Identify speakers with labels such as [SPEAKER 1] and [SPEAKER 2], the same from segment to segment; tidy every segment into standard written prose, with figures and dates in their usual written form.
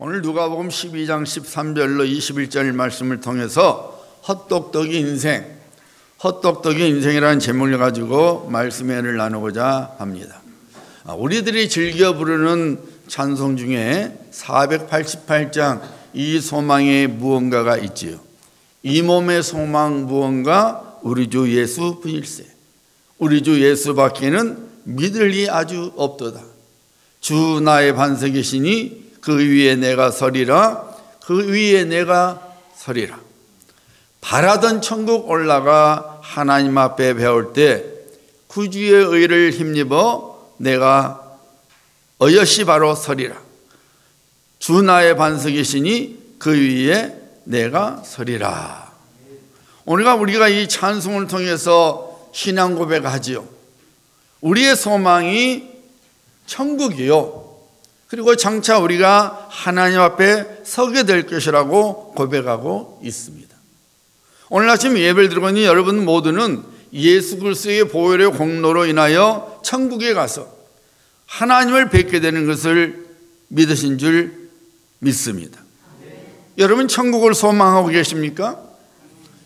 [SPEAKER 1] 오늘 누가복음 12장 13절로 21절 말씀을 통해서 헛똑똑이 인생이라는 제목을 가지고 말씀회를 나누고자 합니다. 우리들이 즐겨 부르는 찬송 중에 488장 이 소망에 무언가가 있지요. 이 몸의 소망 무언가 우리 주 예수 분일세. 우리 주 예수밖에는 믿을 이 아주 없도다. 주 나의 반석이시니 그 위에 내가 서리라. 그 위에 내가 서리라. 바라던 천국 올라가 하나님 앞에 배울 때 구주의 의를 힘입어 내가 어여시 바로 서리라. 주 나의 반석이시니 그 위에 내가 서리라. 오늘가 우리가 이 찬송을 통해서 신앙 고백하지요. 우리의 소망이 천국이요. 그리고 장차 우리가 하나님 앞에 서게 될 것이라고 고백하고 있습니다. 오늘 아침 예배를 드리고 여러분 모두는 예수 그리스도의 보혈의 공로로 인하여 천국에 가서 하나님을 뵙게 되는 것을 믿으신 줄 믿습니다. 여러분 천국을 소망하고 계십니까?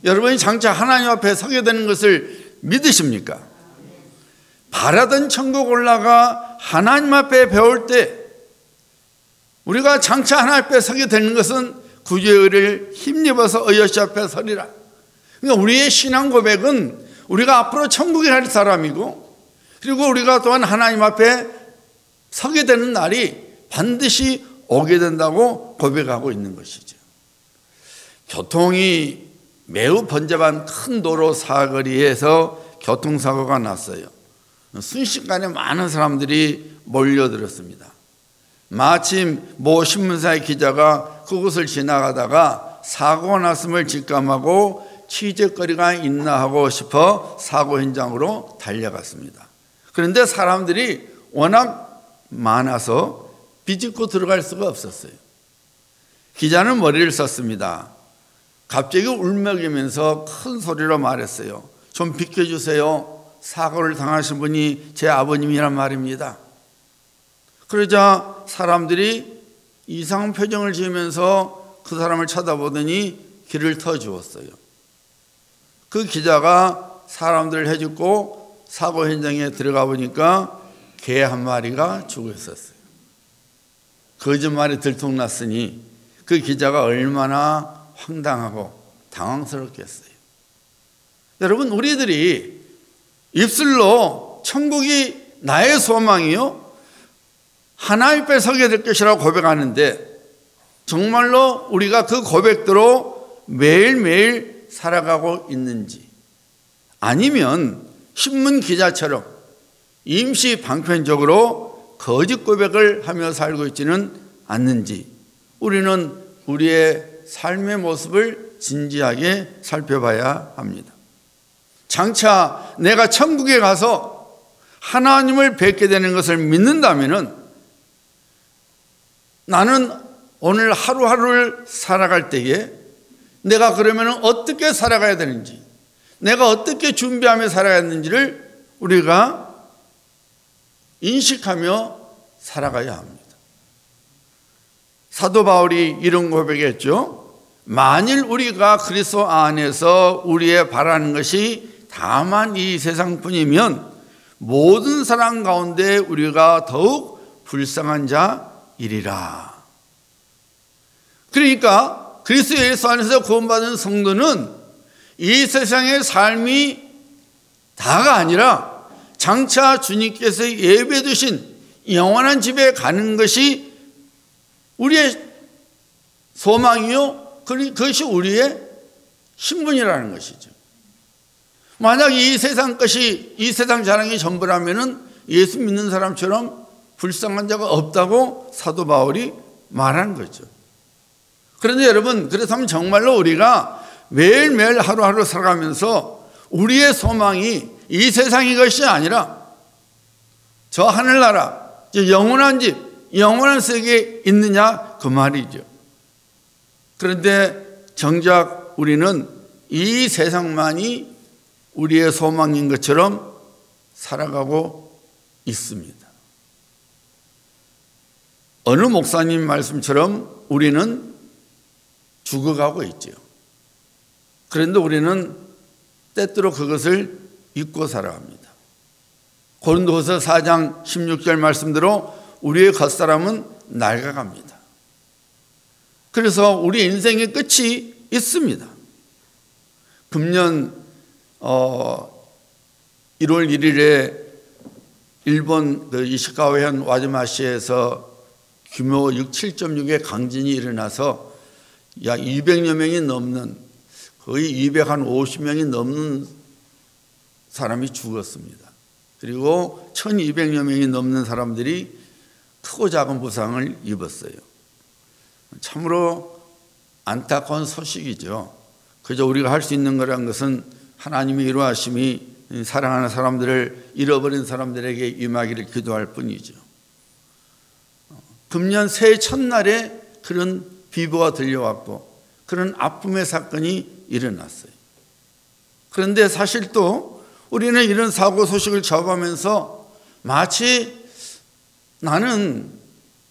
[SPEAKER 1] 여러분이 장차 하나님 앞에 서게 되는 것을 믿으십니까? 바라던 천국 올라가 하나님 앞에 배울 때 우리가 장차 하나님 앞에 서게 되는 것은 구주의 의를 힘입어서 어여시 앞에 서리라. 그러니까 우리의 신앙 고백은 우리가 앞으로 천국에 갈 사람이고, 그리고 우리가 또한 하나님 앞에 서게 되는 날이 반드시 오게 된다고 고백하고 있는 것이죠. 교통이 매우 번잡한 큰 도로 사거리에서 교통사고가 났어요. 순식간에 많은 사람들이 몰려들었습니다. 마침 모 신문사의 기자가 그곳을 지나가다가 사고가 났음을 직감하고 취재거리가 있나 하고 싶어 사고 현장으로 달려갔습니다. 그런데 사람들이 워낙 많아서 비집고 들어갈 수가 없었어요. 기자는 머리를 썼습니다. 갑자기 울먹이면서 큰 소리로 말했어요. 좀 비켜주세요. 사고를 당하신 분이 제 아버님이란 말입니다. 그러자 사람들이 이상한 표정을 지으면서 그 사람을 쳐다보더니 길을 터주었어요. 그 기자가 사람들을 해주고 사고 현장에 들어가 보니까 개 한 마리가 죽어 있었어요. 거짓말이 들통났으니 그 기자가 얼마나 황당하고 당황스럽겠어요. 여러분, 우리들이 입술로 천국이 나의 소망이요 하나님 앞에 서게 될 것이라고 고백하는데, 정말로 우리가 그 고백대로 매일매일 살아가고 있는지, 아니면 신문 기자처럼 임시 방편적으로 거짓 고백을 하며 살고 있지는 않는지, 우리는 우리의 삶의 모습을 진지하게 살펴봐야 합니다. 장차 내가 천국에 가서 하나님을 뵙게 되는 것을 믿는다면 나는 오늘 하루하루를 살아갈 때에 내가 그러면 어떻게 살아가야 되는지, 내가 어떻게 준비하며 살아야 하는지를 우리가 인식하며 살아가야 합니다. 사도 바울이 이런 고백했죠. 만일 우리가 그리스도 안에서 우리의 바라는 것이 다만 이 세상뿐이면 모든 사람 가운데 우리가 더욱 불쌍한 자이리라. 그러니까 그리스도 예수 안에서 구원받은 성도는 이 세상의 삶이 다가 아니라 장차 주님께서 예배해 두신 영원한 집에 가는 것이 우리의 소망이요, 그것이 우리의 신분이라는 것이죠. 만약 이 세상 것이, 이 세상 자랑이 전부라면은 예수 믿는 사람처럼 불쌍한 자가 없다고 사도 바울이 말한 거죠. 그런데 여러분, 그렇다면 정말로 우리가 매일매일 하루하루 살아가면서 우리의 소망이 이 세상의 것이 아니라 저 하늘나라, 저 영원한 집, 영원한 세계에 있느냐 그 말이죠. 그런데 정작 우리는 이 세상만이 우리의 소망인 것처럼 살아가고 있습니다. 어느 목사님 말씀처럼 우리는 죽어가고 있죠. 그런데 우리는 때때로 그것을 잊고 살아갑니다. 고린도후서 4장 16절 말씀대로 우리의 겉사람은 낡아갑니다. 그래서 우리 인생의 끝이 있습니다. 금년 1월 1일에 일본 이시카와현 와즈마시에서 규모 7.6의 강진이 일어나서 약 200여 명이 넘는, 거의 250명이 넘는 사람이 죽었습니다. 그리고 1200여 명이 넘는 사람들이 크고 작은 부상을 입었어요. 참으로 안타까운 소식이죠. 그저 우리가 할 수 있는 거란 것은 하나님의 일하심이 사랑하는 사람들을, 잃어버린 사람들에게 임하기를 기도할 뿐이죠. 금년 새해 첫날에 그런 비보가 들려왔고 그런 아픔의 사건이 일어났어요. 그런데 사실 또 우리는 이런 사고 소식을 접하면서 마치 나는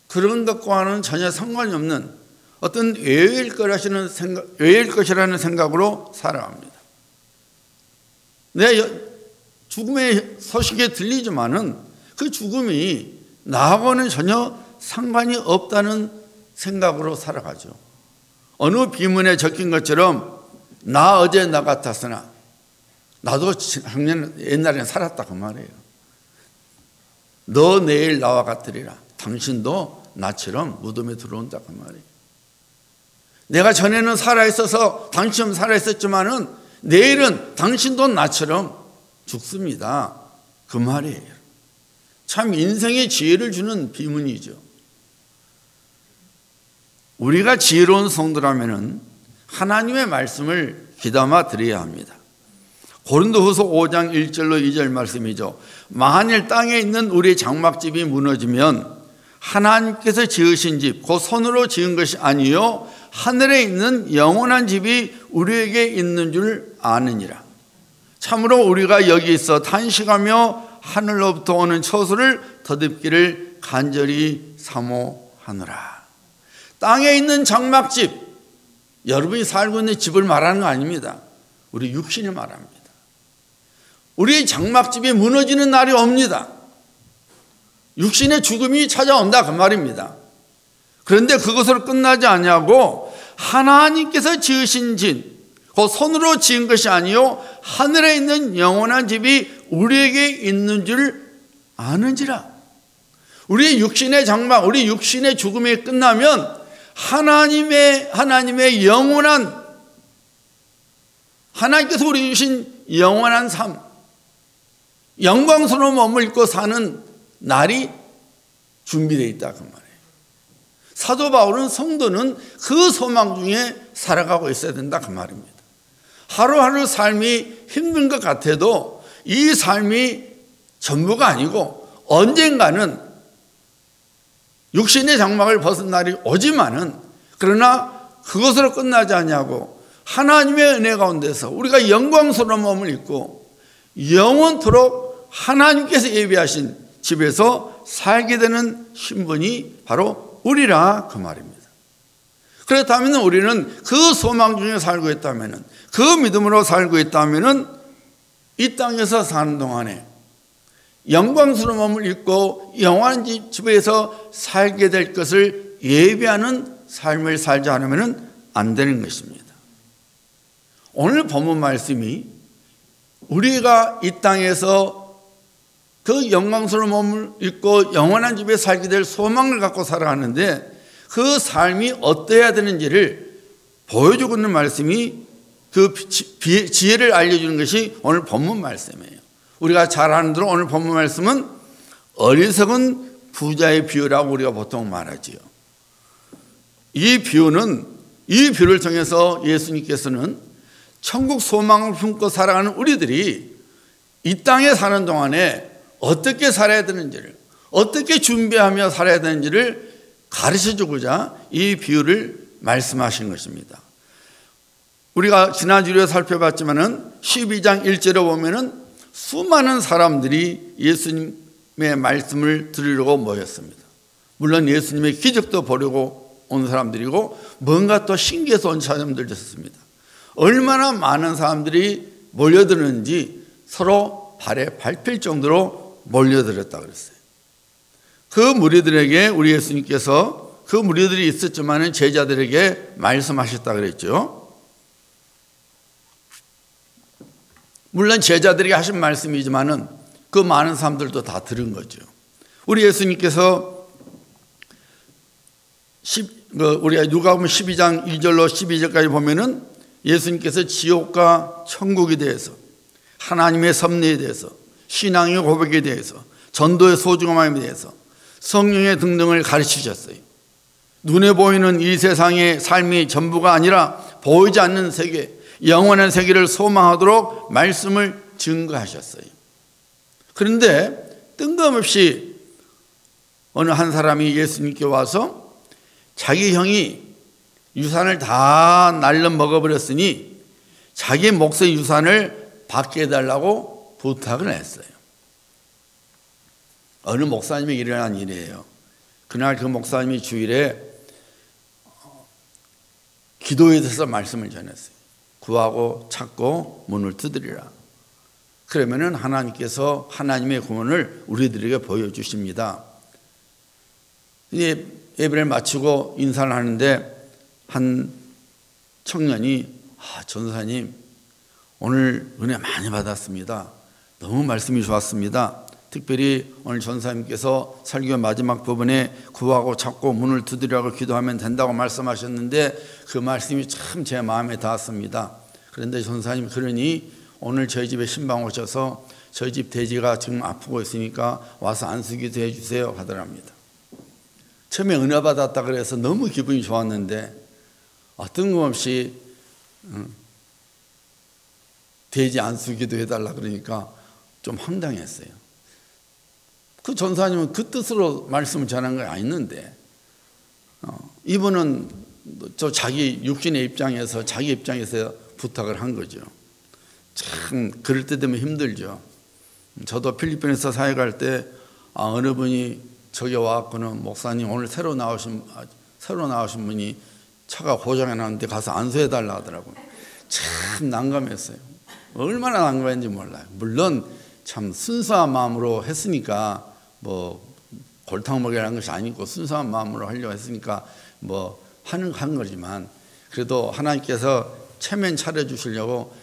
[SPEAKER 1] 그런 것과는 전혀 상관이 없는 어떤 외일 것이라는 생각으로 살아갑니다. 내 죽음의 소식이 들리지만은 그 죽음이 나하고는 전혀 상관이 없다는 생각으로 살아가죠. 어느 비문에 적힌 것처럼 나 어제 나 같았으나 나도 옛날에는 살았다 그 말이에요. 너 내일 나와 같으리라. 당신도 나처럼 무덤에 들어온다 그 말이에요. 내가 전에는 살아있어서 당신은 살아있었지만은 내일은 당신도 나처럼 죽습니다 그 말이에요. 참 인생의 지혜를 주는 비문이죠. 우리가 지혜로운 성도라면은 하나님의 말씀을 귀담아 들어야 합니다. 고린도후서 5장 1절로 2절 말씀이죠. 만일 땅에 있는 우리 장막집이 무너지면 하나님께서 지으신 집, 곧 손으로 지은 것이 아니요 하늘에 있는 영원한 집이 우리에게 있는 줄 아느니라. 참으로 우리가 여기 있어 탄식하며 하늘로부터 오는 처소를 더듬기를 간절히 사모하노라. 땅에 있는 장막집, 여러분이 살고 있는 집을 말하는 거 아닙니다. 우리 육신을 말합니다. 우리의 장막집이 무너지는 날이 옵니다. 육신의 죽음이 찾아온다 그 말입니다. 그런데 그것으로 끝나지 아니하고 하나님께서 지으신 집, 그 손으로 지은 것이 아니요 하늘에 있는 영원한 집이 우리에게 있는 줄 아는지라. 우리 육신의 장막, 우리 육신의 죽음이 끝나면 하나님의 영원한, 하나님께서 우리 주신 영원한 삶, 영광스러운 몸을 입고 사는 날이 준비되어 있다 그 말이에요. 사도 바울은 성도는 그 소망 중에 살아가고 있어야 된다 그 말입니다. 하루하루 삶이 힘든 것 같아도 이 삶이 전부가 아니고 언젠가는 육신의 장막을 벗은 날이 오지만은, 그러나 그것으로 끝나지 아니하고 하나님의 은혜 가운데서 우리가 영광스러운 몸을 입고 영원토록 하나님께서 예비하신 집에서 살게 되는 신분이 바로 우리라 그 말입니다. 그렇다면 우리는 그 소망 중에 살고 있다면, 그 믿음으로 살고 있다면 이 땅에서 사는 동안에 영광스러운 몸을 입고 영원한 집에서 살게 될 것을 예비하는 삶을 살지 않으면 안 되는 것입니다. 오늘 본문 말씀이 우리가 이 땅에서 그 영광스러운 몸을 입고 영원한 집에 살게 될 소망을 갖고 살아가는데 그 삶이 어떠해야 되는지를 보여주고 있는 말씀이, 그 지혜를 알려주는 것이 오늘 본문 말씀이에요. 우리가 잘 아는 대로 오늘 본문 말씀은 어리석은 부자의 비유라고 우리가 보통 말하지요. 이 비유를 통해서 예수님께서는 천국 소망을 품고 살아가는 우리들이 이 땅에 사는 동안에 어떻게 살아야 되는지를, 어떻게 준비하며 살아야 되는지를 가르쳐주고자 이 비유를 말씀하신 것입니다. 우리가 지난주에 살펴봤지만은 12장 1절에 보면은 수많은 사람들이 예수님의 말씀을 들으려고 모였습니다. 물론 예수님의 기적도 보려고 온 사람들이고 뭔가 또 신기해서 온 사람들도 있었습니다. 얼마나 많은 사람들이 몰려드는지 서로 발에 밟힐 정도로 몰려들었다 그랬어요. 그 무리들에게 우리 예수님께서 그 무리들이 있었지만 제자들에게 말씀하셨다 그랬죠. 물론 제자들에게 하신 말씀이지만은 그 많은 사람들도 다 들은 거죠. 우리 예수님께서 우리가 누가복음 12장 1절로 12절까지 보면은 예수님께서 지옥과 천국에 대해서, 하나님의 섭리에 대해서, 신앙의 고백에 대해서, 전도의 소중함에 대해서, 성령의 등등을 가르치셨어요. 눈에 보이는 이 세상의 삶이 전부가 아니라 보이지 않는 세계, 영원한 세계를 소망하도록 말씀을 증거하셨어요. 그런데 뜬금없이 어느 한 사람이 예수님께 와서 자기 형이 유산을 다 날려 먹어버렸으니 자기 몫의 유산을 받게 해달라고 부탁을 했어요. 어느 목사님이 일어난 일이에요. 그날 그 목사님이 주일에 기도에 대해서 말씀을 전했어요. 구하고 찾고 문을 두드리라. 그러면은 하나님께서 하나님의 구원을 우리들에게 보여주십니다. 이제 예배를 마치고 인사를 하는데 한 청년이 전사님 오늘 은혜 많이 받았습니다. 너무 말씀이 좋았습니다. 특별히 오늘 전사님께서 설교 마지막 부분에 구하고 찾고 문을 두드리라고 기도하면 된다고 말씀하셨는데 그 말씀이 참 제 마음에 닿았습니다. 그런데 전사님 그러니 오늘 저희 집에 신방 오셔서 저희 집 돼지가 지금 아프고 있으니까 와서 안수기도 해주세요 하더랍니다. 처음에 은혜 받았다 그래서 너무 기분이 좋았는데 뜬금없이 돼지 안수기도 해달라 그러니까 좀 황당했어요. 그 전사님은 그 뜻으로 말씀을 전한 게 아니는데 이분은 저 자기 육신의 입장에서 자기 입장에서 부탁을 한 거죠. 참 그럴 때 되면 힘들죠. 저도 필리핀에서 사회 갈 때 어느 분이 저기 와갖고는 목사님 오늘 새로 나오신 분이 차가 고장이 나는데 가서 안수해달라 하더라고요. 참 난감했어요. 얼마나 난감했는지 몰라요. 물론 참 순수한 마음으로 했으니까 뭐 골탕 먹이라는 것이 아니고 순수한 마음으로 하려고 했으니까 뭐 하는 거지만 그래도 하나님께서 체면 차려주시려고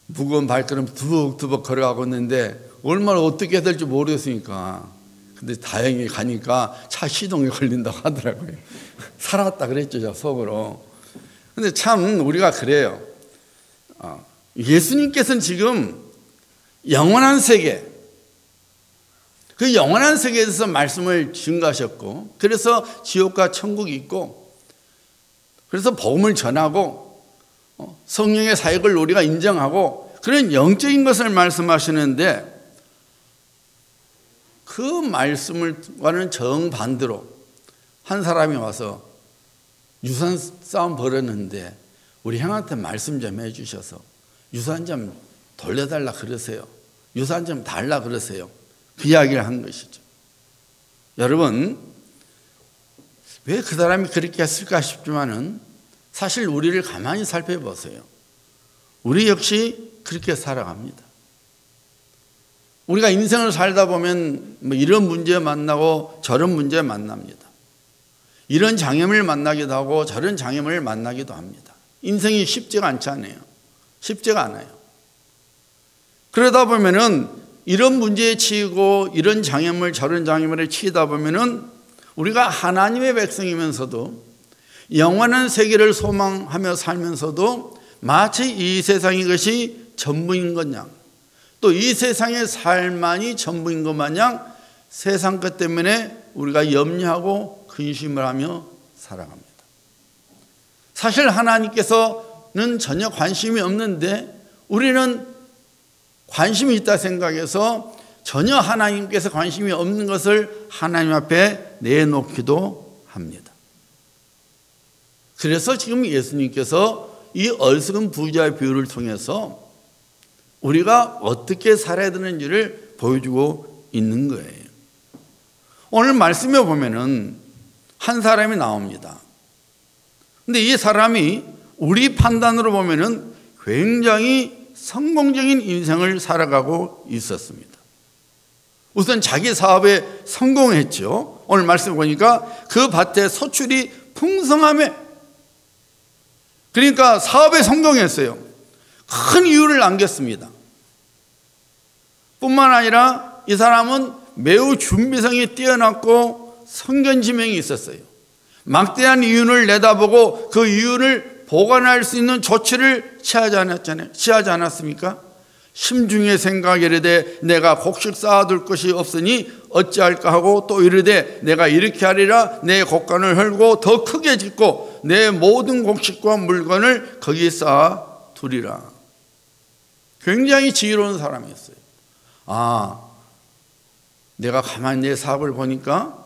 [SPEAKER 1] 무거운 발걸음 두벅두벅 걸어가고 있는데 얼마나 어떻게 해야 될지 모르겠으니까 근데 다행히 가니까 차 시동이 걸린다고 하더라고요. 살았다 그랬죠, 저 속으로. 근데 참 우리가 그래요. 예수님께서는 지금 영원한 세계, 그 영원한 세계에 대해서 말씀을 증거하셨고 그래서 지옥과 천국이 있고 그래서 복음을 전하고 성령의 사역을 우리가 인정하고 그런 영적인 것을 말씀하시는데 그 말씀과는 정반대로 한 사람이 와서 유산 싸움 벌였는데 우리 형한테 말씀 좀 해주셔서 유산 좀 돌려달라 그러세요. 유산 좀 달라 그러세요. 그 이야기를 한 것이죠. 여러분 왜 그 사람이 그렇게 했을까 싶지만은 사실 우리를 가만히 살펴보세요. 우리 역시 그렇게 살아갑니다. 우리가 인생을 살다 보면 뭐 이런 문제 만나고 저런 문제 만납니다. 이런 장애물 만나기도 하고 저런 장애물을 만나기도 합니다. 인생이 쉽지가 않잖아요. 쉽지가 않아요. 그러다 보면은 이런 문제에 치이고 이런 장애물 저런 장애물에 치이다 보면은 우리가 하나님의 백성이면서도 영원한 세계를 소망하며 살면서도 마치 이 세상의 것이 전부인 것 양, 또 이 세상의 삶만이 전부인 것 마냥 세상 것 때문에 우리가 염려하고 근심을 하며 살아갑니다. 사실 하나님께서는 전혀 관심이 없는데 우리는 관심이 있다 생각해서 전혀 하나님께서 관심이 없는 것을 하나님 앞에 내놓기도 합니다. 그래서 지금 예수님께서 이 어리석은 부자의 비유를 통해서 우리가 어떻게 살아야 되는지를 보여주고 있는 거예요. 오늘 말씀에 보면은 한 사람이 나옵니다. 근데 이 사람이 우리 판단으로 보면은 굉장히 성공적인 인생을 살아가고 있었습니다. 우선 자기 사업에 성공했죠. 오늘 말씀 보니까 그 밭에 소출이 풍성하며, 그러니까 사업에 성공했어요. 큰 이유를 남겼습니다. 뿐만 아니라 이 사람은 매우 준비성이 뛰어났고 성견지명이 있었어요. 막대한 이윤을 내다보고 그 이윤을 보관할 수 있는 조치를 취하지 않았습니까? 심중에 생각이 이르되 내가 곡식 쌓아둘 것이 없으니 어찌할까 하고, 또 이르되 내가 이렇게 하리라, 내 곡간을 헐고 더 크게 짓고 내 모든 곡식과 물건을 거기 쌓아두리라. 굉장히 지혜로운 사람이었어요. 내가 가만히 내 사업을 보니까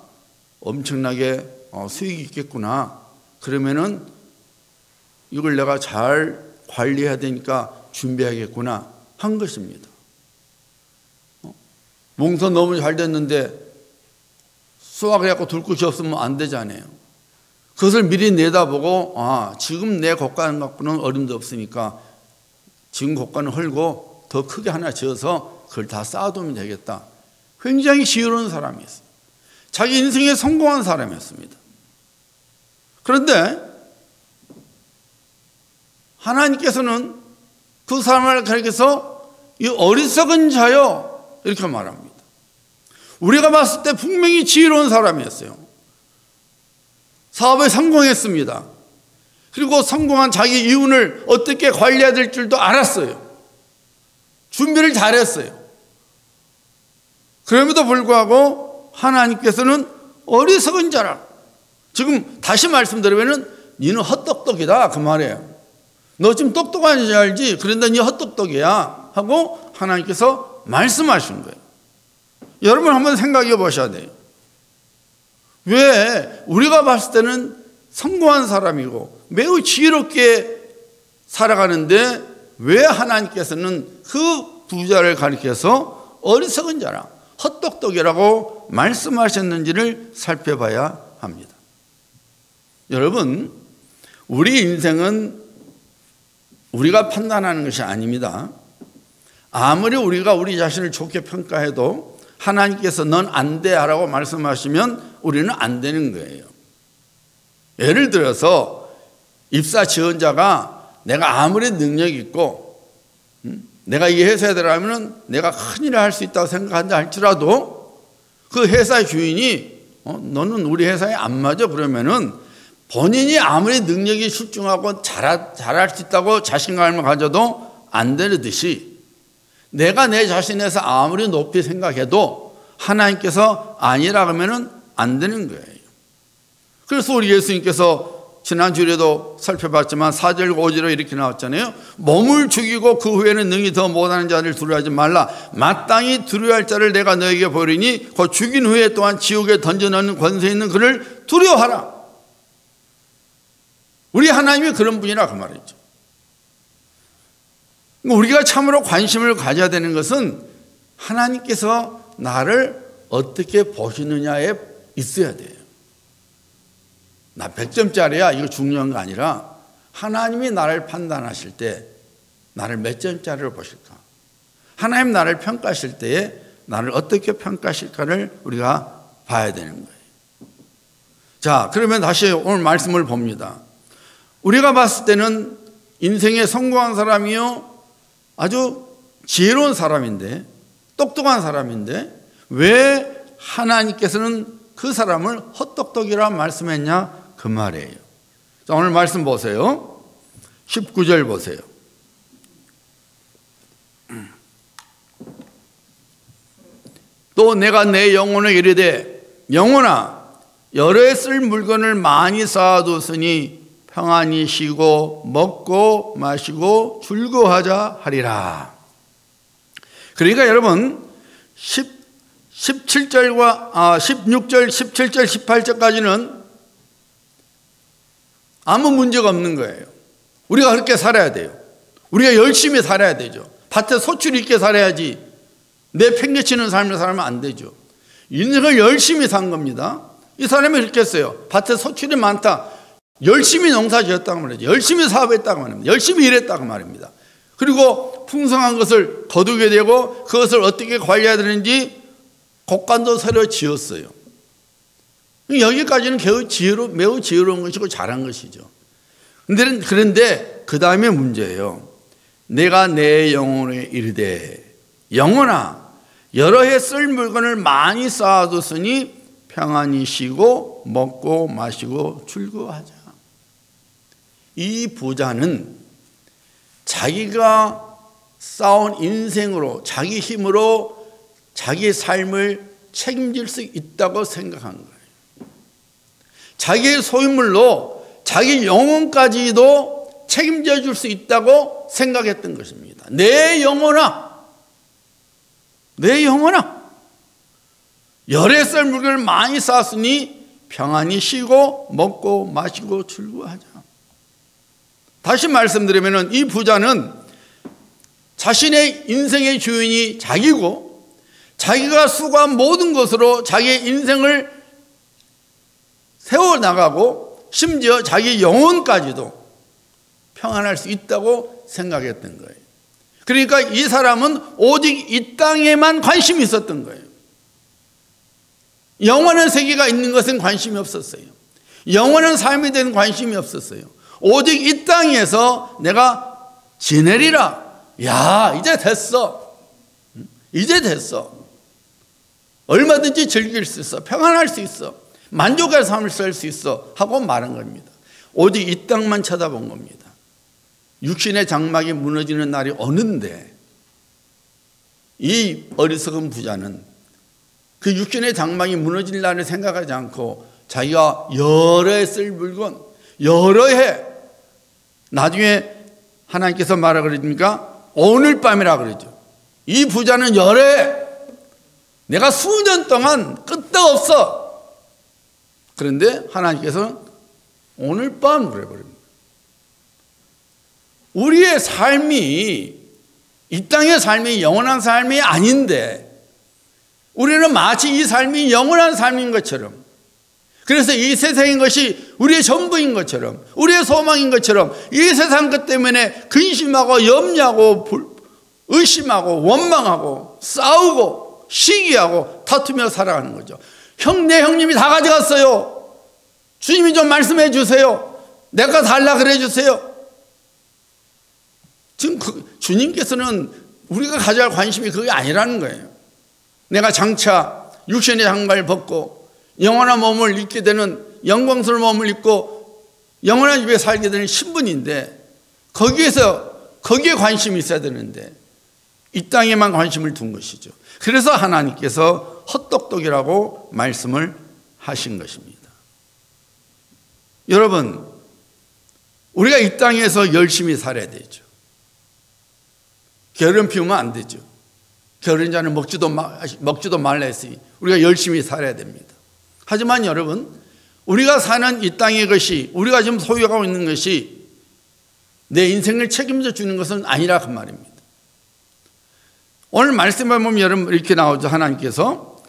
[SPEAKER 1] 엄청나게 수익이 있겠구나. 그러면은 이걸 내가 잘 관리해야 되니까 준비하겠구나 한 것입니다. 농사 너무 잘 됐는데 수확해갖고 둘 곳이 없으면 안 되잖아요. 그것을 미리 내다보고 지금 내 곡간 갖고는 어림도 없으니까 지금 곡간을 헐고 더 크게 하나 지어서 그걸 다 쌓아두면 되겠다. 굉장히 지혜로운 사람이었어요. 자기 인생에 성공한 사람이었습니다. 그런데 하나님께서는 그 사람을 가리켜서 이 어리석은 자요 이렇게 말합니다. 우리가 봤을 때 분명히 지혜로운 사람이었어요. 사업에 성공했습니다. 그리고 성공한 자기 이윤을 어떻게 관리해야 될 줄도 알았어요. 준비를 잘했어요. 그럼에도 불구하고 하나님께서는 어리석은 자라. 지금 다시 말씀드리면 너는 헛똑똑이다 그 말이에요. 너 지금 똑똑한지 알지? 그런데 너 헛똑똑이야 하고 하나님께서 말씀하신 거예요. 여러분 한번 생각해 보셔야 돼요. 왜 우리가 봤을 때는 성공한 사람이고 매우 지혜롭게 살아가는데 왜 하나님께서는 그 부자를 가리켜서 어리석은 자라, 헛똑똑이라고 말씀하셨는지를 살펴봐야 합니다. 여러분, 우리 인생은 우리가 판단하는 것이 아닙니다. 아무리 우리가 우리 자신을 좋게 평가해도 하나님께서 넌 안 돼 라고 말씀하시면 우리는 안 되는 거예요. 예를 들어서 입사 지원자가 내가 아무리 능력이 있고 내가 이 회사에 들어가면 내가 큰일을 할 수 있다고 생각한다 할지라도 그 회사 주인이 너는 우리 회사에 안 맞아 그러면은 본인이 아무리 능력이 출중하고 잘할 수 있다고 자신감을 가져도 안 되듯이 내가 내 자신에서 아무리 높이 생각해도 하나님께서 아니라 그러면은 안 되는 거예요. 그래서 우리 예수님께서 지난주에도 살펴봤지만 4절 5절에 이렇게 나왔잖아요. 몸을 죽이고 그 후에는 능히 더 못하는 자를 두려워하지 말라. 마땅히 두려워할 자를 내가 너에게 보이리니 그 죽인 후에 또한 지옥에 던져넣는 권세 있는 그를 두려워하라. 우리 하나님이 그런 분이라 그 말이죠. 우리가 참으로 관심을 가져야 되는 것은 하나님께서 나를 어떻게 보시느냐에 있어야 돼요. 나 100점짜리야 이거 중요한 거 아니라 하나님이 나를 판단하실 때 나를 몇 점짜리로 보실까? 하나님 나를 평가하실 때에 나를 어떻게 평가하실까를 우리가 봐야 되는 거예요. 자, 그러면 다시 오늘 말씀을 봅니다. 우리가 봤을 때는 인생에 성공한 사람이요 아주 지혜로운 사람인데 똑똑한 사람인데 왜 하나님께서는 그 사람을 헛똑똑이라 말씀했냐 그 말이에요. 자, 오늘 말씀 보세요. 19절 보세요. 또 내가 내 영혼을 이르되 영혼아 여러 해 쓸 물건을 많이 쌓아두었으니 평안히 쉬고 먹고 마시고 즐거워하자 하리라. 그러니까 여러분 16절, 17절, 18절까지는 아무 문제가 없는 거예요. 우리가 그렇게 살아야 돼요. 우리가 열심히 살아야 되죠. 밭에 소출이 있게 살아야지 내 팽개치는 삶을 살면 안 되죠. 인생을 열심히 산 겁니다. 이 사람이 그렇게 했어요. 밭에 소출이 많다. 열심히 농사 지었다고 말이죠. 열심히 사업했다고 말입니다. 열심히 일했다고 말입니다. 그리고 풍성한 것을 거두게 되고 그것을 어떻게 관리해야 되는지 곡간도 새로 지었어요. 여기까지는 매우 지혜로운 것이고 잘한 것이죠. 그런데 그 다음에 문제예요. 내가 내 영혼에 이르되 영혼아 여러 해 쓸 물건을 많이 쌓아뒀으니 평안히 쉬고 먹고 마시고 즐거워하자. 이 부자는 자기가 쌓은 인생으로 자기 힘으로 자기의 삶을 책임질 수 있다고 생각한 거예요. 자기의 소유물로 자기 영혼까지도 책임져 줄 수 있다고 생각했던 것입니다. 내 영혼아, 내 영혼아, 열에 쌀 물건을 많이 쌓았으니 평안히 쉬고 먹고 마시고 즐거워하자. 다시 말씀드리면 이 부자는 자신의 인생의 주인이 자기고 자기가 수고한 모든 것으로 자기의 인생을 세워나가고 심지어 자기 영혼까지도 평안할 수 있다고 생각했던 거예요. 그러니까 이 사람은 오직 이 땅에만 관심이 있었던 거예요. 영원한 세계가 있는 것은 관심이 없었어요. 영원한 삶에 대한 관심이 없었어요. 오직 이 땅에서 내가 지내리라. 야, 이제 됐어. 이제 됐어. 얼마든지 즐길 수 있어. 평안할 수 있어. 만족할 삶을 살 수 있어. 하고 말한 겁니다. 오직 이 땅만 쳐다본 겁니다. 육신의 장막이 무너지는 날이 오는데 이 어리석은 부자는 그 육신의 장막이 무너질 날을 생각하지 않고 자기가 여러 해 쓸 물건, 여러 해, 나중에 하나님께서 뭐라 그러십니까? 오늘 밤이라 그러죠. 이 부자는 여러 해, 내가 수년 동안 끄떡없어. 그런데 하나님께서는 오늘 밤 그래 버립니다. 우리의 삶이 이 땅의 삶이 영원한 삶이 아닌데 우리는 마치 이 삶이 영원한 삶인 것처럼, 그래서 이 세상인 것이 우리의 전부인 것처럼, 우리의 소망인 것처럼 이 세상 것 때문에 근심하고 염려하고 의심하고 원망하고 싸우고 시기하고 다투며 살아가는 거죠. 내 형님이 다 가져갔어요. 주님이 좀 말씀해 주세요. 내가 달라 그래 주세요. 지금 주님께서는 우리가 가져야 할 관심이 그게 아니라는 거예요. 내가 장차 육신의 장발을 벗고 영원한 몸을 입게 되는 영광스러운 몸을 입고 영원한 집에 살게 되는 신분인데 거기에 관심이 있어야 되는데 이 땅에만 관심을 둔 것이죠. 그래서 하나님께서 헛똑똑이라고 말씀을 하신 것입니다. 여러분, 우리가 이 땅에서 열심히 살아야 되죠. 게으름 피우면 안 되죠. 게으른 자는 먹지도 말라 했으니 우리가 열심히 살아야 됩니다. 하지만 여러분, 우리가 사는 이 땅의 것이, 우리가 지금 소유하고 있는 것이 내 인생을 책임져 주는 것은 아니라 그 말입니다. 오늘 말씀에 보면 여러분 이렇게 나오죠. 하나님께서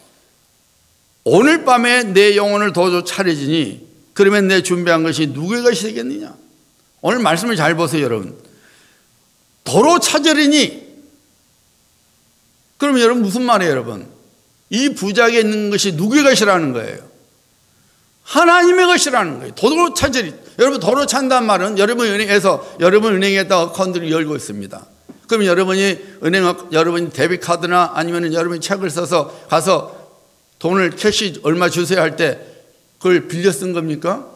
[SPEAKER 1] 오늘 밤에 내 영혼을 도저 차려지니 그러면 내 준비한 것이 누구의 것이 되겠느냐. 오늘 말씀을 잘 보세요. 여러분, 도로 찾으리니, 그러면 여러분 무슨 말이에요? 여러분, 이 부자에게 있는 것이 누구의 것이라는 거예요? 하나님의 것이라는 거예요. 도로 찾으리. 여러분, 도로 찾는다는 말은 여러분 은행에다 어카운트를 열고 있습니다. 그럼 여러분이 데비카드나 아니면 여러분이 책을 써서 가서 돈을 캐시 얼마 주세요 할 때 그걸 빌려 쓴 겁니까?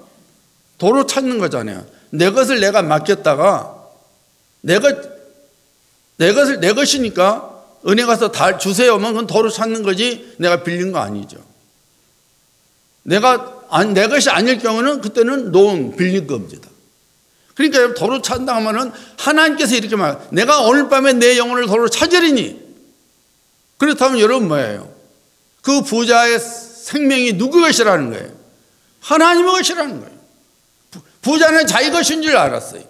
[SPEAKER 1] 도로 찾는 거잖아요. 내 것을 내가 맡겼다가 내 것이니까 은행 가서 다 주세요 하면 그건 도로 찾는 거지 내가 빌린 거 아니죠. 내 것이 아닐 경우는 그때는 빌린 겁니다. 그러니까 여러분, 도로 찾는다 하면은 하나님께서 이렇게 말해요. 내가 오늘 밤에 내 영혼을 도로 찾으리니. 그렇다면 여러분 뭐예요? 그 부자의 생명이 누구 것이라는 거예요? 하나님의 것이라는 거예요. 부자는 자기 것인 줄 알았어요.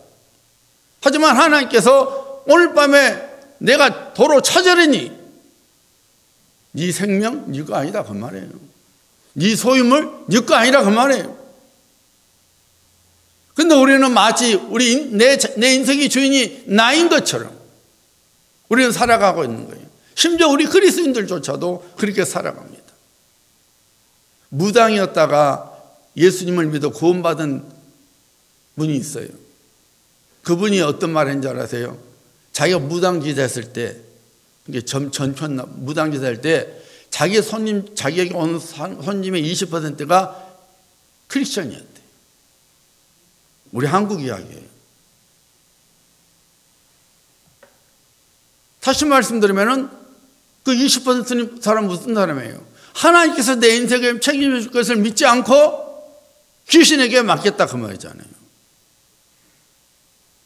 [SPEAKER 1] 하지만 하나님께서 오늘 밤에 내가 도로 찾으리니 네 생명 네 거 아니다 그 말이에요. 네 소유물 네 거 아니라 그 말이에요. 근데 우리는 마치 내 인생의 주인이 나인 것처럼 우리는 살아가고 있는 거예요. 심지어 우리 그리스도인들조차도 그렇게 살아갑니다. 무당이었다가 예수님을 믿어 구원받은 분이 있어요. 그분이 어떤 말 했는지 아세요? 자기가 무당기사 했을 때, 무당기사 할 때, 자기에게 오는 손님의 20%가 크리스천이었대. 우리 한국 이야기예요. 다시 말씀드리면은 그 20% 사람 무슨 사람이에요? 하나님께서 내 인생에 책임져 줄 것을 믿지 않고 귀신에게 맡겼다 그 말이잖아요.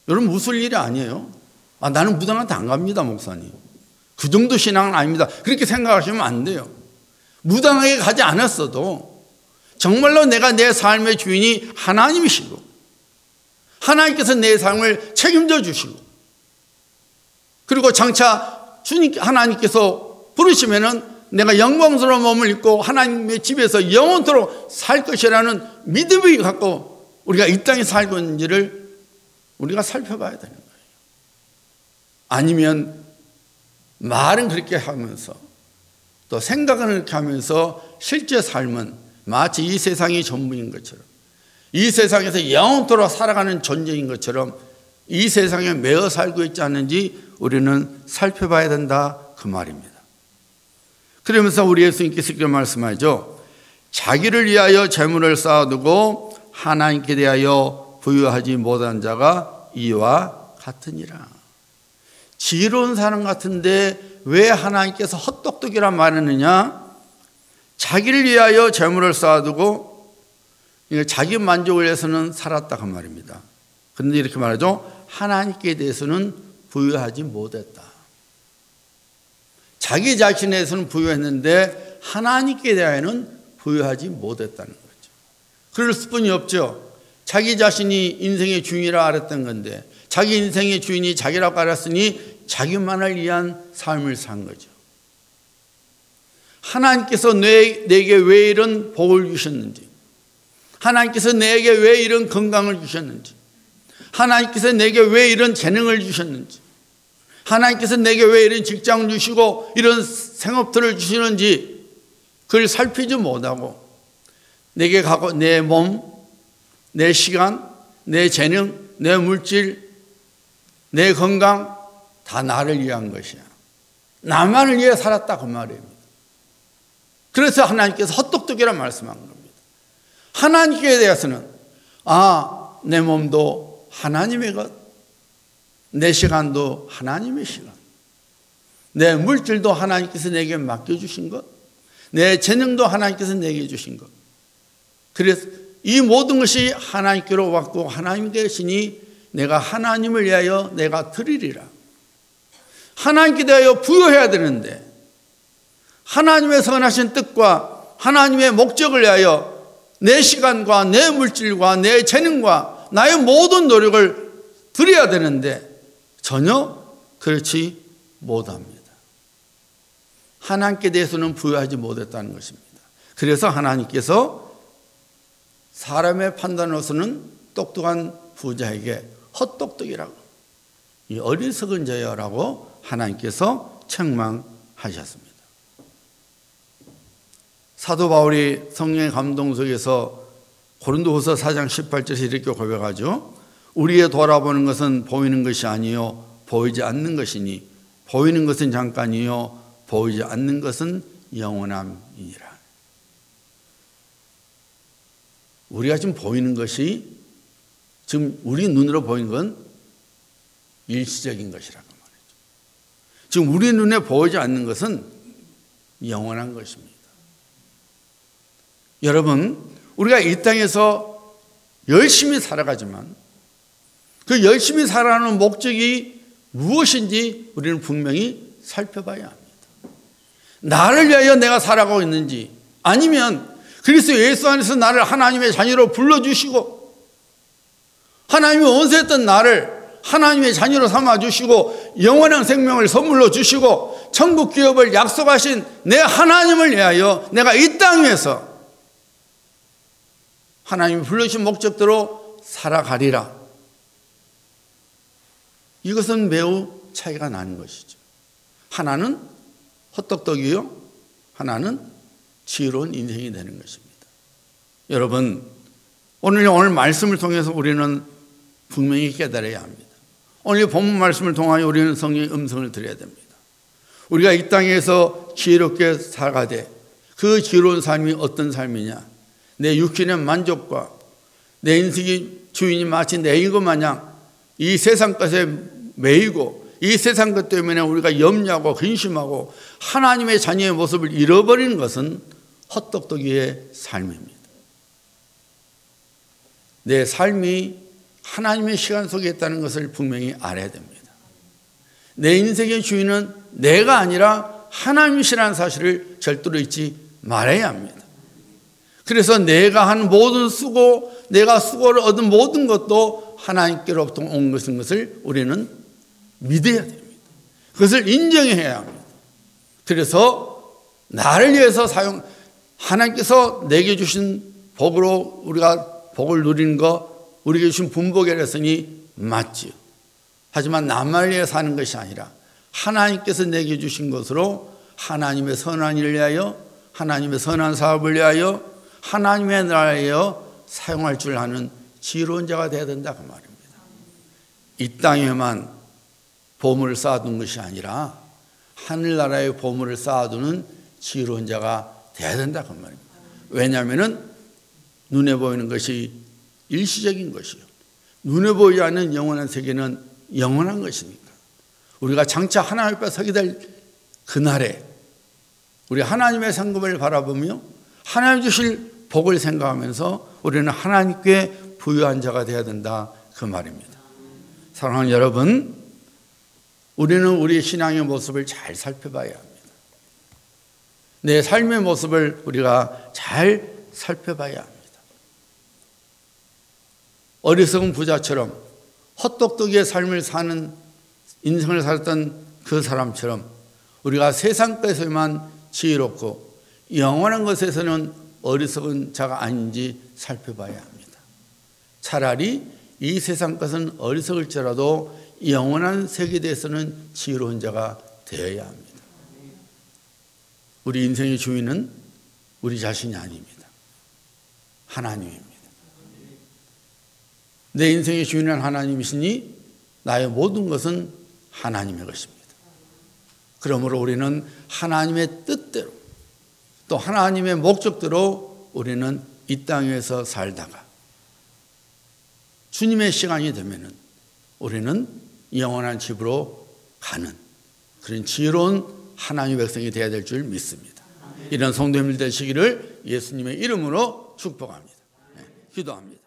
[SPEAKER 1] 여러분 웃을 일이 아니에요. 나는 무당한테 안 갑니다, 목사님. 그 정도 신앙은 아닙니다. 그렇게 생각하시면 안 돼요. 무당에게 가지 않았어도 정말로 내가 내 삶의 주인이 하나님이시고 하나님께서 내 삶을 책임져 주시고 그리고 장차 하나님께서 부르시면은 내가 영광스러운 몸을 입고 하나님의 집에서 영원토록 살 것이라는 믿음을 갖고 우리가 이 땅에 살고 있는지를 우리가 살펴봐야 되는 거예요. 아니면 말은 그렇게 하면서 또 생각은 그렇게 하면서 실제 삶은 마치 이 세상이 전부인 것처럼 이 세상에서 영원토록 살아가는 존재인 것처럼 이 세상에 매어 살고 있지 않는지 우리는 살펴봐야 된다 그 말입니다. 그러면서 우리 예수님께서 이렇게 말씀하죠. 자기를 위하여 재물을 쌓아두고 하나님께 대하여 부유하지 못한 자가 이와 같으니라. 지혜로운 사람 같은데 왜 하나님께서 헛똑똑이란 말을 했느냐? 자기를 위하여 재물을 쌓아두고 자기 만족을 위해서는 살았다 그 말입니다. 그런데 이렇게 말하죠. 하나님께 대해서는 부유하지 못했다. 자기 자신에 대해서는 부유했는데 하나님께 대하여는 부유하지 못했다는 거죠. 그럴 수뿐이 없죠. 자기 자신이 인생의 주인이라 알았던 건데 자기 인생의 주인이 자기라고 알았으니 자기만을 위한 삶을 산 거죠. 하나님께서 내게 왜 이런 복을 주셨는지, 하나님께서 내게 왜 이런 건강을 주셨는지, 하나님께서 내게 왜 이런 재능을 주셨는지, 하나님께서 내게 왜 이런 직장을 주시고 이런 생업들을 주시는지 그걸 살피지 못하고 내게 갖고 내 몸, 내 시간, 내 재능, 내 물질, 내 건강 다 나를 위한 것이야. 나만을 위해 살았다 그 말입니다. 그래서 하나님께서 헛똑똑이란 말씀한 겁니다. 하나님께 대해서는 내 몸도 하나님의 것, 내 시간도 하나님의 시간, 내 물질도 하나님께서 내게 맡겨주신 것, 내 재능도 하나님께서 내게 주신 것. 그래서 이 모든 것이 하나님께로 왔고 하나님 계시니 내가 하나님을 위하여 내가 드리리라. 하나님께 대하여 부여해야 되는데 하나님의 선하신 뜻과 하나님의 목적을 위하여 내 시간과 내 물질과 내 재능과 나의 모든 노력을 드려야 되는데 전혀 그렇지 못합니다. 하나님께 대해서는 부여하지 못했다는 것입니다. 그래서 하나님께서 사람의 판단으로서는 똑똑한 부자에게 헛똑똑이라고, 이 어리석은 자여라고 하나님께서 책망하셨습니다. 사도 바울이 성령의 감동 속에서 고린도후서 4장 18절에서 이렇게 고백하죠. 우리의 돌아보는 것은 보이는 것이 아니요 보이지 않는 것이니 보이는 것은 잠깐이요 보이지 않는 것은 영원함이니라. 우리가 지금 보이는 것이 지금 우리 눈으로 보이는 건 일시적인 것이라고 말이죠. 지금 우리 눈에 보이지 않는 것은 영원한 것입니다. 여러분, 우리가 이 땅에서 열심히 살아가지만 그 열심히 살아가는 목적이 무엇인지 우리는 분명히 살펴봐야 합니다. 나를 위하여 내가 살아가고 있는지 아니면 그리스도 예수 안에서 나를 하나님의 자녀로 불러주시고 하나님이 원수했던 나를 하나님의 자녀로 삼아주시고 영원한 생명을 선물로 주시고 천국 기업을 약속하신 내 하나님을 위하여 내가 이 땅 위에서 하나님이 불러주신 목적대로 살아가리라. 이것은 매우 차이가 나는 것이죠. 하나는 헛똑똑이요, 하나는 지혜로운 인생이 되는 것입니다. 여러분, 오늘 말씀을 통해서 우리는 분명히 깨달아야 합니다. 오늘 본문 말씀을 통하여 우리는 성령의 음성을 들어야 됩니다. 우리가 이 땅에서 지혜롭게 살아가되 그 지혜로운 삶이 어떤 삶이냐? 내 육신의 만족과 내 인생의 주인이 마치 내인 것 마냥 이 세상 것에 매이고 이 세상 것 때문에 우리가 염려하고 근심하고 하나님의 자녀의 모습을 잃어버리는 것은 헛똑똑이의 삶입니다. 내 삶이 하나님의 시간 속에 있다는 것을 분명히 알아야 됩니다. 내 인생의 주인은 내가 아니라 하나님이시라는 사실을 절대로 잊지 말아야 합니다. 그래서 내가 한 모든 수고, 내가 수고를 얻은 모든 것도 하나님께로부터 온 것인 것을 우리는 믿어야 됩니다. 그것을 인정해야 합니다. 그래서 나를 위해서 하나님께서 내게 주신 복으로 우리가 복을 누리는 거, 우리에게 주신 분복이라 했으니 맞지요. 하지만 나만을 위해 사는 것이 아니라 하나님께서 내게 주신 것으로 하나님의 선한 일을 위하여, 하나님의 선한 사업을 위하여, 하나님의 나라에 사용할 줄 아는 지혜로운 자가 되어야 된다 그 말입니다. 이 땅에만 보물을 쌓아둔 것이 아니라 하늘나라의 보물을 쌓아두는 지혜로운 자가 되어야 된다 그 말입니다. 왜냐하면 눈에 보이는 것이 일시적인 것이요, 눈에 보이지 않는 영원한 세계는 영원한 것이니까 우리가 장차 하나님 앞에 서게 될 그날에 우리 하나님의 상급을 바라보며 하나님 주실 복을 생각하면서 우리는 하나님께 부유한 자가 되어야 된다 그 말입니다. 사랑하는 여러분, 우리는 우리의 신앙의 모습을 잘 살펴봐야 합니다. 내 삶의 모습을 우리가 잘 살펴봐야 합니다. 어리석은 부자처럼 헛똑똑이의 삶을 사는, 인생을 살았던 그 사람처럼 우리가 세상 것에서만 지혜롭고 영원한 것에서는 어리석은 자가 아닌지 살펴봐야 합니다. 차라리 이 세상 것은 어리석을지라도 영원한 세계에 대해서는 지혜로운 자가 되어야 합니다. 우리 인생의 주인은 우리 자신이 아닙니다. 하나님입니다. 내 인생의 주인은 하나님이시니 나의 모든 것은 하나님의 것입니다. 그러므로 우리는 하나님의 뜻대로 또 하나님의 목적대로 우리는 이 땅에서 살다가 주님의 시간이 되면은 우리는 영원한 집으로 가는 그런 지혜로운 하나님의 백성이 되어야 될 줄 믿습니다. 이런 성도님들 되시기를 예수님의 이름으로 축복합니다. 기도합니다.